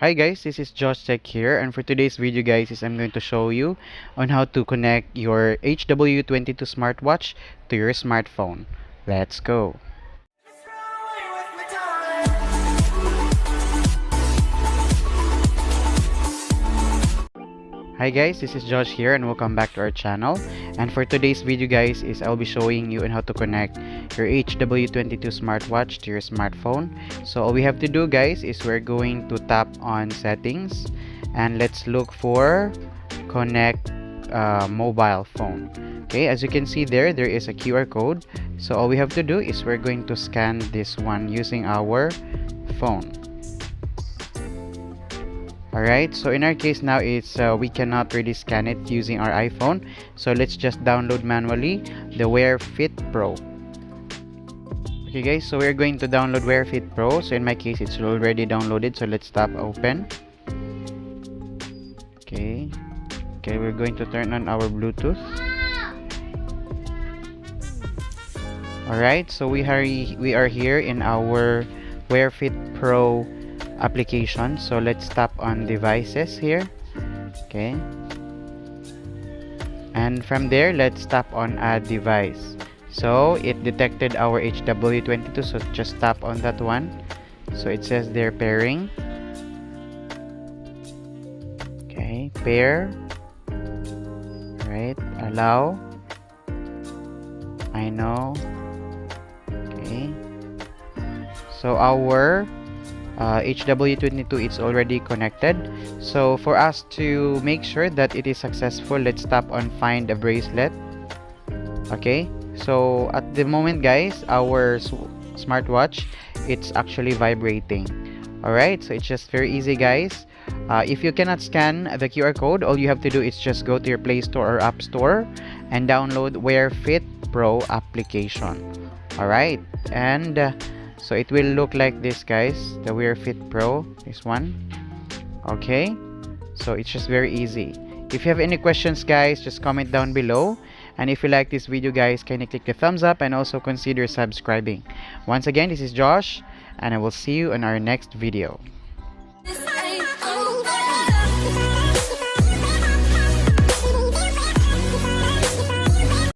Hi guys, this is Josh Tech here, and for today's video guys I'm going to show you on how to connect your HW22 smartwatch to your smartphone. Let's go. Hi guys, this is Josh here and welcome back to our channel. And for today's video guys I'll be showing you on how to connect your HW22 smartwatch to your smartphone. So all we have to do guys is we're going to tap on settings and let's look for connect mobile phone. Okay, as you can see there is a QR code. So all we have to do is we're going to scan this one using our phone. Alright, so in our case now it's we cannot really scan it using our iPhone, so let's just download manually the Wear Fit Pro. Okay guys, so we're going to download Wear Fit Pro. So in my case it's already downloaded, so let's tap open. Okay, we're going to turn on our Bluetooth. Alright, so we are here in our Wear Fit Pro application. So let's tap on devices here. Okay, and from there let's tap on add device. So it detected our HW22, so just tap on that one. So it says they're pairing. Okay, pair. Right, allow. I know. Okay, so our HW22 is already connected. So for us to make sure that it is successful, let's tap on find a bracelet. Okay, so at the moment guys our smartwatch it's actually vibrating. Alright, so it's just very easy guys. If you cannot scan the QR code, all you have to do is just go to your Play Store or App Store and download Wear Fit Pro application. Alright, and so it will look like this guys, the Wear Fit Pro, this one. Okay, so it's just very easy. If you have any questions guys, just comment down below, and if you like this video guys, kindly click the thumbs up and also consider subscribing. Once again, this is Josh and I will see you in our next video.